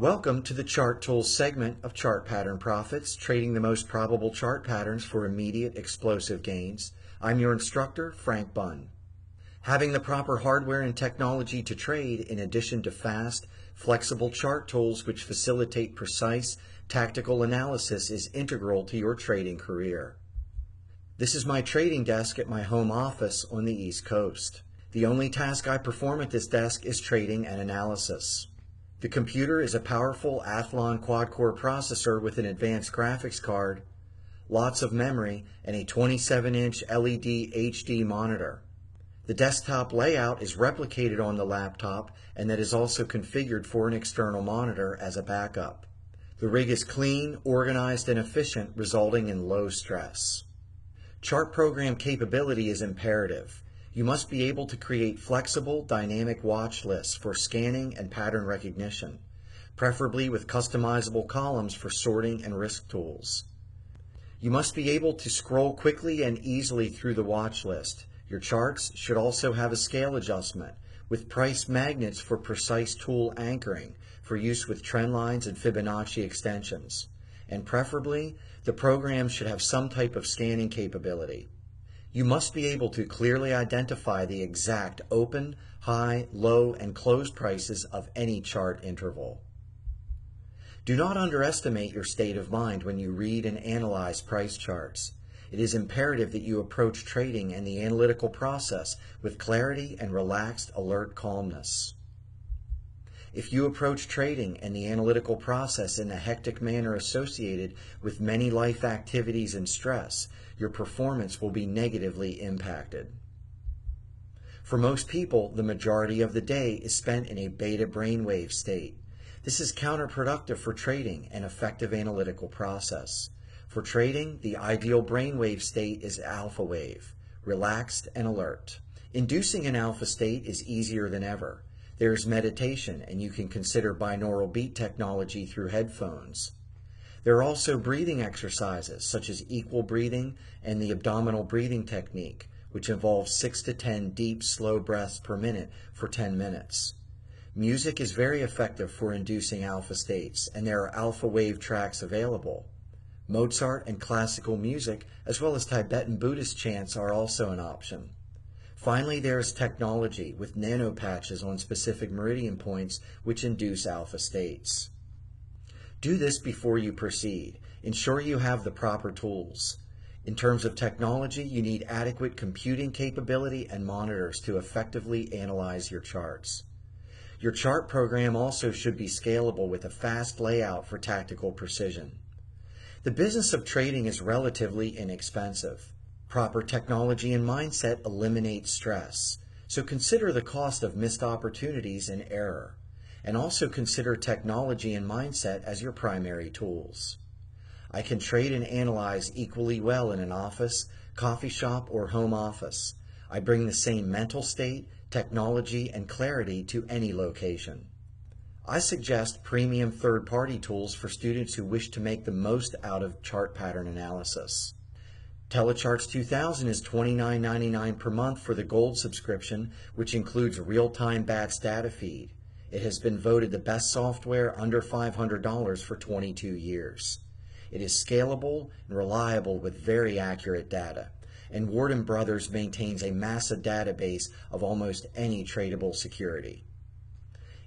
Welcome to the Chart Tools segment of Chart Pattern Profits, trading the most probable chart patterns for immediate explosive gains. I'm your instructor, Frank Bunn. Having the proper hardware and technology to trade, in addition to fast, flexible chart tools which facilitate precise, tactical analysis, is integral to your trading career. This is my trading desk at my home office on the East Coast. The only task I perform at this desk is trading and analysis. The computer is a powerful Athlon quad-core processor with an advanced graphics card, lots of memory, and a 27-inch LED HD monitor. The desktop layout is replicated on the laptop, and that is also configured for an external monitor as a backup. The rig is clean, organized, and efficient, resulting in low stress. Chart program capability is imperative. You must be able to create flexible, dynamic watch lists for scanning and pattern recognition, preferably with customizable columns for sorting and risk tools. You must be able to scroll quickly and easily through the watch list. Your charts should also have a scale adjustment with price magnets for precise tool anchoring for use with trend lines and Fibonacci extensions. And preferably, the program should have some type of scanning capability. You must be able to clearly identify the exact open, high, low, and close prices of any chart interval. Do not underestimate your state of mind when you read and analyze price charts. It is imperative that you approach trading and the analytical process with clarity and relaxed, alert calmness. If you approach trading and the analytical process in a hectic manner associated with many life activities and stress, your performance will be negatively impacted. For most people, the majority of the day is spent in a beta brainwave state. This is counterproductive for trading and effective analytical process. For trading, the ideal brainwave state is alpha wave, relaxed and alert. Inducing an alpha state is easier than ever. There's meditation, and you can consider binaural beat technology through headphones. There are also breathing exercises, such as equal breathing and the abdominal breathing technique, which involves 6 to 10 deep, slow breaths per minute for 10 minutes. Music is very effective for inducing alpha states, and there are alpha wave tracks available. Mozart and classical music, as well as Tibetan Buddhist chants, are also an option. Finally, there is technology with nanopatches on specific meridian points which induce alpha states. Do this before you proceed. Ensure you have the proper tools. In terms of technology, you need adequate computing capability and monitors to effectively analyze your charts. Your chart program also should be scalable with a fast layout for tactical precision. The business of trading is relatively inexpensive. Proper technology and mindset eliminate stress. So consider the cost of missed opportunities and error. And also consider technology and mindset as your primary tools. I can trade and analyze equally well in an office, coffee shop, or home office. I bring the same mental state, technology, and clarity to any location. I suggest premium third-party tools for students who wish to make the most out of chart pattern analysis. Telecharts 2000 is $29.99 per month for the Gold subscription, which includes real-time BATS data feed. It has been voted the best software under $500 for 22 years. It is scalable and reliable with very accurate data, and Ward & Brothers maintains a massive database of almost any tradable security.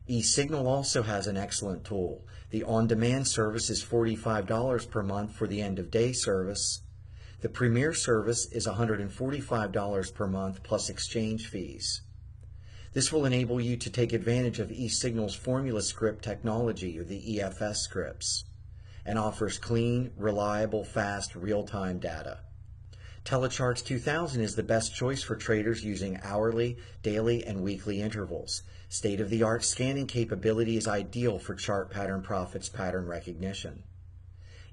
eSignal also has an excellent tool. The on-demand service is $45 per month for the end-of-day service. The Premier service is $145 per month plus exchange fees. This will enable you to take advantage of eSignal's formula script technology, or the EFS scripts, and offers clean, reliable, fast, real-time data. Telecharts 2000 is the best choice for traders using hourly, daily, and weekly intervals. State-of-the-art scanning capability is ideal for chart pattern profits pattern recognition.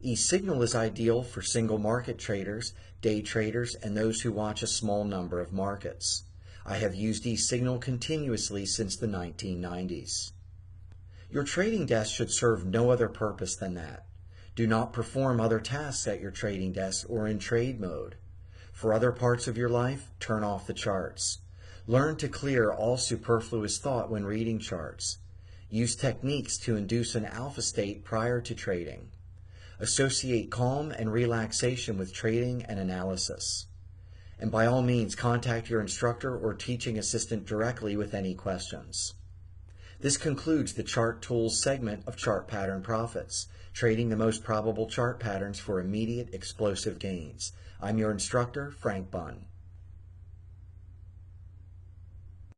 eSignal is ideal for single market traders, day traders, and those who watch a small number of markets. I have used eSignal continuously since the 1990s. Your trading desk should serve no other purpose than that. Do not perform other tasks at your trading desk or in trade mode. For other parts of your life, turn off the charts. Learn to clear all superfluous thought when reading charts. Use techniques to induce an alpha state prior to trading. Associate calm and relaxation with trading and analysis. And by all means, contact your instructor or teaching assistant directly with any questions. This concludes the Chart Tools segment of Chart Pattern Profits, trading the most probable chart patterns for immediate explosive gains. I'm your instructor, Frank Bunn.